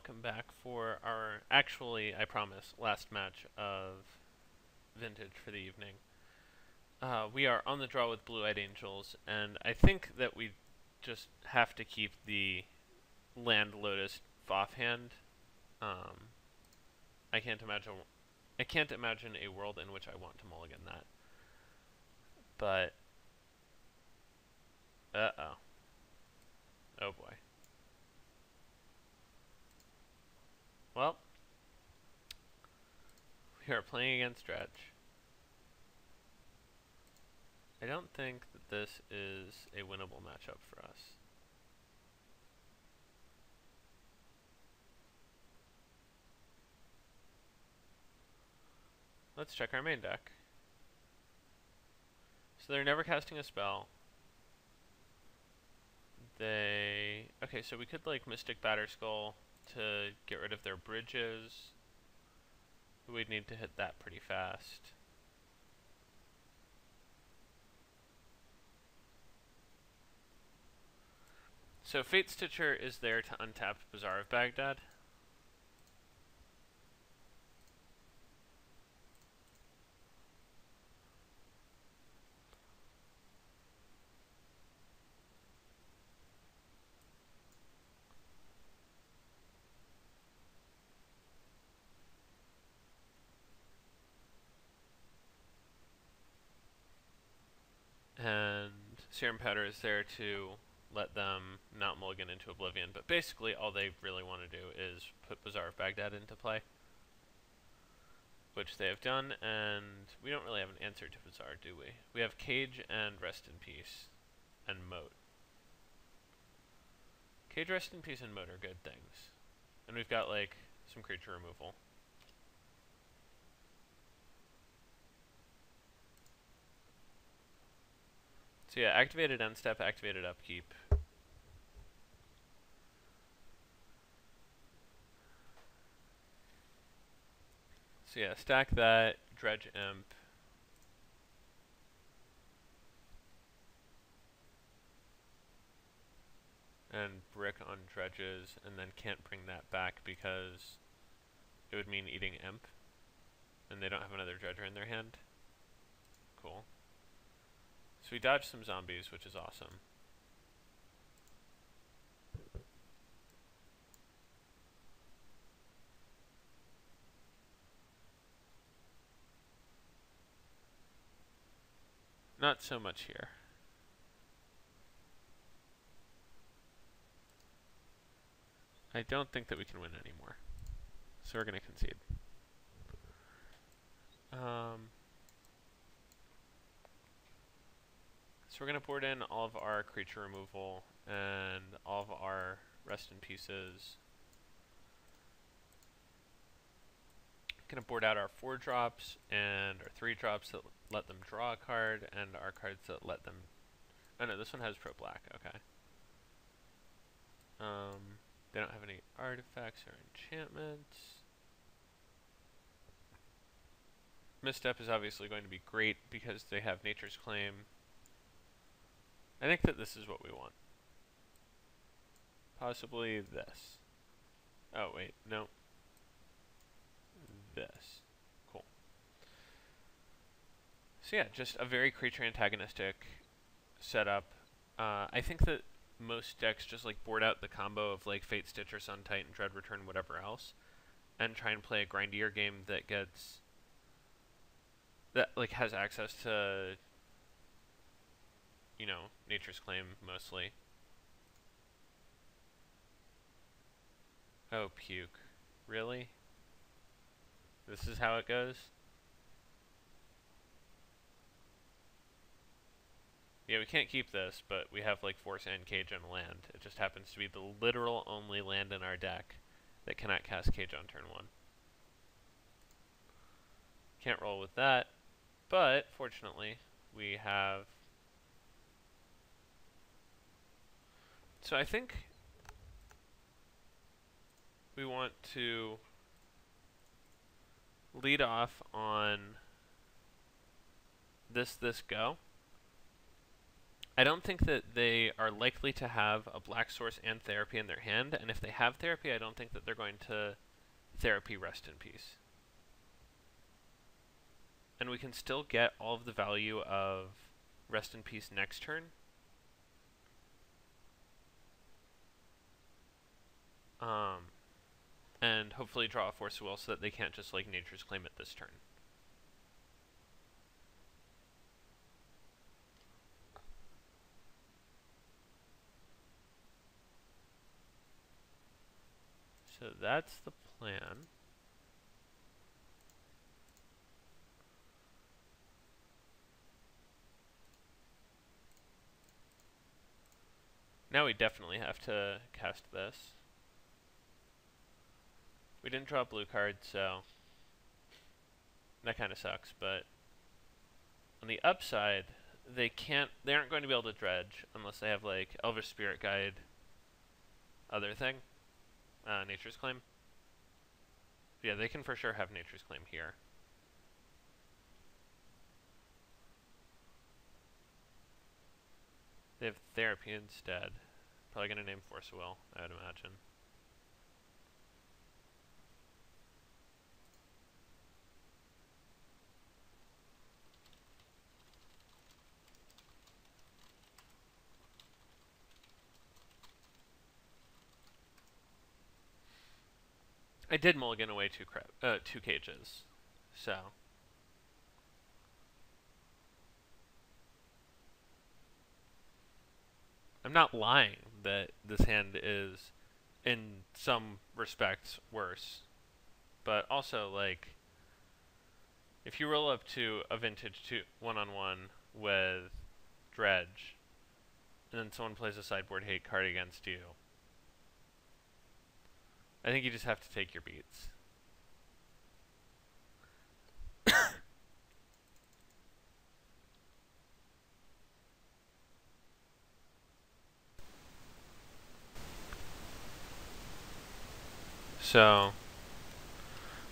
welcome back for our, actually, I promise, last match of Vintage for the evening. We are on the draw with Blue-Eyed Angels, and I think that we just have to keep the Land Lotus offhand. I can't imagine a world in which I want to mulligan that. But, uh-oh. Oh boy. Well, we are playing against Dredge. I don't think that this is a winnable matchup for us. Let's check our main deck. So they're never casting a spell. Okay, so we could like Mystic Batterskull to get rid of their bridges. We'd need to hit that pretty fast. So Fate Stitcher is there to untap Bazaar of Baghdad. And Serum Powder is there to let them not mulligan into Oblivion, but basically all they really want to do is put Bazaar of Baghdad into play, which they have done, and we don't really have an answer to Bazaar, do we? We have Cage and Rest in Peace, and Moat. Cage, Rest in Peace, and Moat are good things. And we've got, like, some creature removal. So yeah, activated end step, activated upkeep. So yeah, stack that, Dredge Imp. And brick on dredges, and then can't bring that back because it would mean eating Imp. And they don't have another dredger in their hand. Cool. So we dodged some zombies, which is awesome. Not so much here. I don't think that we can win anymore. So we're going to concede. So we're going to board in all of our creature removal and all of our Rest in Pieces. Going to board out our 4-drops and our 3-drops that let them draw a card, and our cards that let them... Oh no, this one has Pro Black, okay. They don't have any artifacts or enchantments. Misstep is obviously going to be great because they have Nature's Claim. I think that this is what we want. Possibly this. Oh wait, no. This. Cool. So yeah, just a very creature antagonistic setup. I think that most decks just like board out the combo of like Fate Stitcher, Sun Titan, Dread Return, whatever else, and try and play a grindier game that like has access to, you know, Nature's Claim mostly. Oh, puke. Really? This is how it goes? Yeah, we can't keep this, but we have like Force and Cage on land. It just happens to be the literal only land in our deck that cannot cast Cage on turn 1. Can't roll with that, but fortunately we have... So I think we want to lead off on this go. I don't think that they are likely to have a black source and therapy in their hand, and if they have therapy, I don't think that they're going to therapy Rest in Peace. And we can still get all of the value of Rest in Peace next turn. And hopefully draw a Force of Will so that they can't just like Nature's Claim it this turn. So that's the plan. Now we definitely have to cast this. We didn't draw a blue card, so that kind of sucks, but on the upside, they aren't going to be able to dredge unless they have like Elvish Spirit Guide, other thing, Nature's Claim. But yeah, they can for sure have Nature's Claim here. They have Therapy instead. Probably gonna name Force of Will, I would imagine. I did mulligan away two cages, so I'm not lying that this hand is, in some respects, worse. But also, like, if you roll up to a vintage 1-on-1 with Dredge, and then someone plays a sideboard hate card against you, I think you just have to take your beats. So,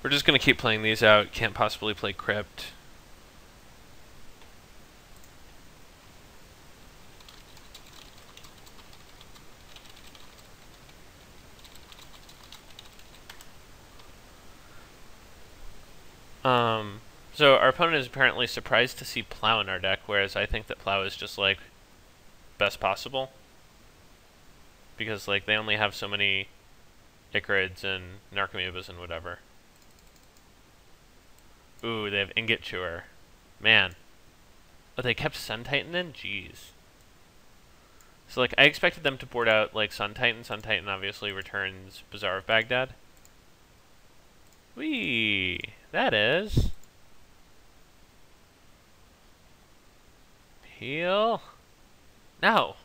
we're just going to keep playing these out. Can't possibly play Crypt. So our opponent is apparently surprised to see Plow in our deck, whereas I think that Plow is just, like, best possible. Because, like, they only have so many Ichorids and Narcomoebas and whatever. Ooh, they have Ingot Chewer. Man. Oh, they kept Sun Titan in? Jeez. So, like, I expected them to board out, like, Sun Titan. Sun Titan obviously returns Bazaar of Baghdad. Whee! That is. Heal? No!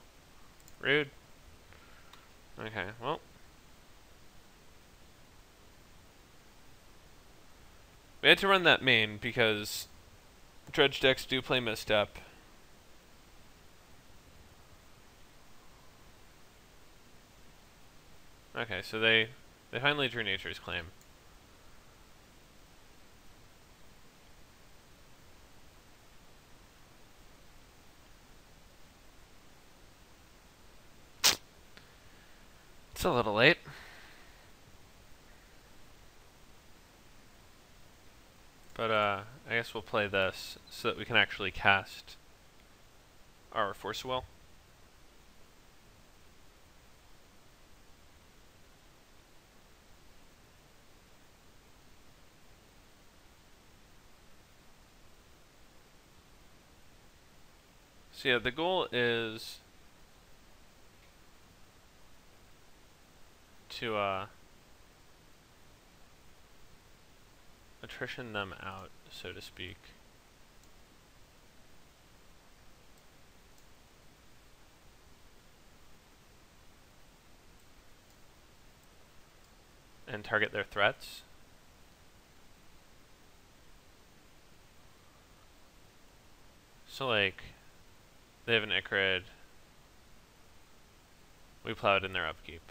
Rude. Okay, well. We had to run that main because Dredge decks do play Misstep. Okay, so they finally drew Nature's Claim. It's a little late. But I guess we'll play this so that we can actually cast our Force of Will. So yeah, the goal is to attrition them out, so to speak. And target their threats. So like, they have an Ichorid. We plowed in their upkeep.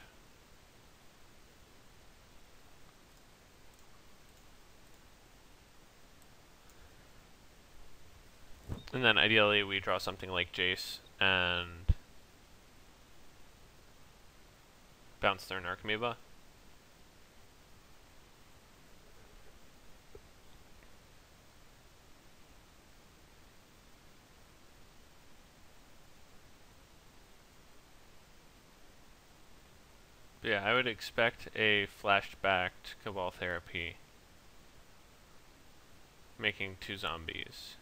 And then ideally we draw something like Jace and bounce their Narcomoeba. But yeah, I would expect a flashbacked Cabal Therapy making 2 zombies.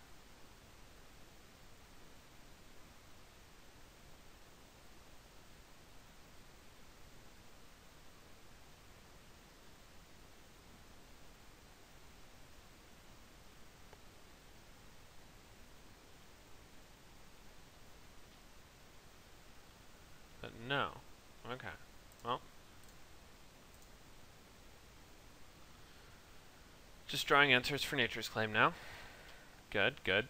But no. Okay. Well. Just drawing answers for Nature's Claim now. Good, good.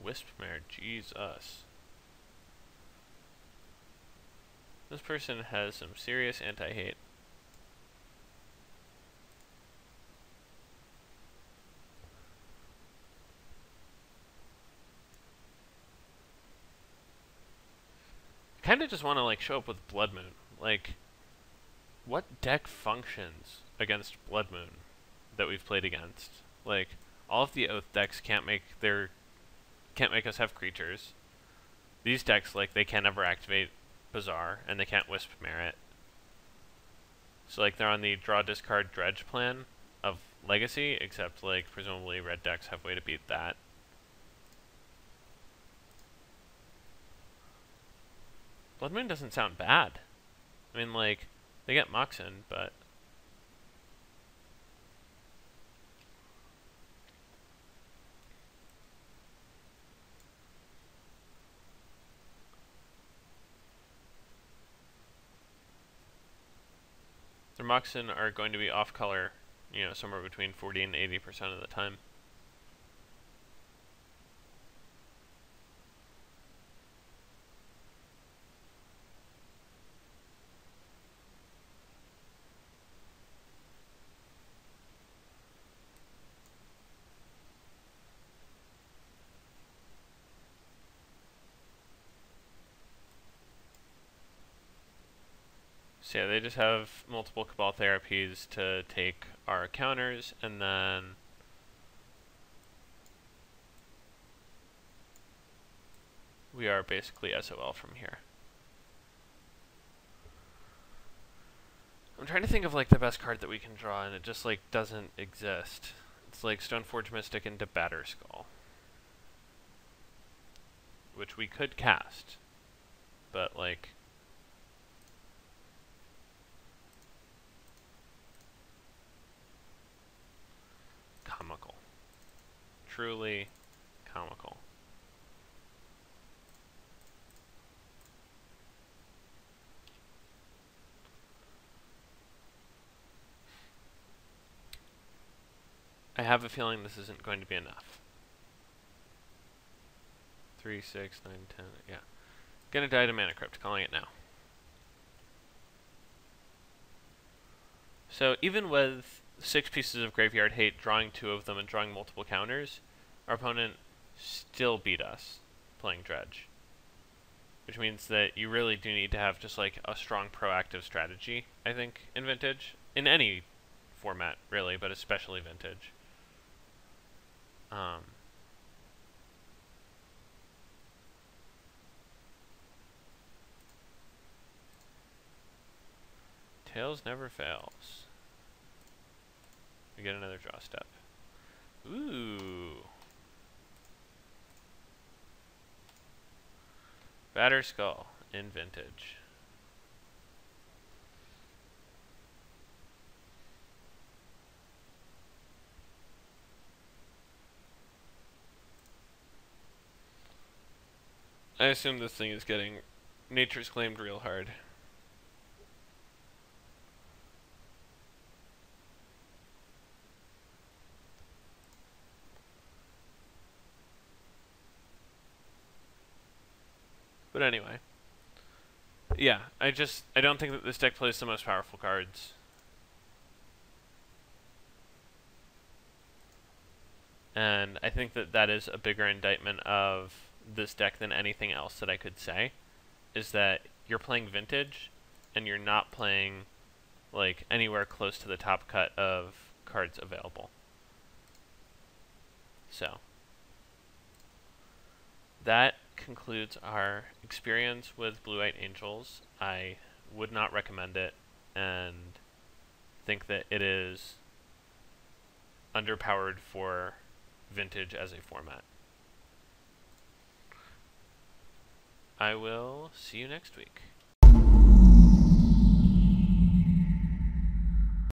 Wispmare, Jesus. This person has some serious anti-hate. I kinda just wanna like show up with Blood Moon. Like, what deck functions against Blood Moon that we've played against? Like, all of the Oath decks can't make us have creatures. These decks, like, they can never activate Bazaar, and they can't Wisp Merit. So, like, they're on the draw, discard, dredge plan of Legacy, except, like, presumably red decks have a way to beat that. Blood Moon doesn't sound bad. I mean, like, they get Moxen, but... their Moxen are going to be off-color, you know, somewhere between 40 and 80% of the time. So yeah, they just have multiple Cabal Therapies to take our counters, and then we are basically SOL from here. I'm trying to think of like the best card that we can draw, and it just like doesn't exist. It's like Stoneforge Mystic into Batterskull, which we could cast, but like... comical. Truly comical. I have a feeling this isn't going to be enough. 3, 6, 9, 10, yeah. Gonna die to Mana Crypt, calling it now. So even with 6 pieces of Graveyard Hate, drawing 2 of them and drawing multiple counters, our opponent still beat us playing Dredge. Which means that you really do need to have just like a strong proactive strategy, I think, in Vintage. In any format, really, but especially Vintage. Tails never fails. We get another draw step. Ooh. Batterskull in Vintage. I assume this thing is getting Nature's Claimed real hard. But anyway, Yeah, I don't think that this deck plays the most powerful cards. And I think that that is a bigger indictment of this deck than anything else that I could say, is that you're playing Vintage, and you're not playing like anywhere close to the top cut of cards available. So that concludes our experience with Blue-White Angels. I would not recommend it, and think that it is underpowered for Vintage as a format. I will see you next week.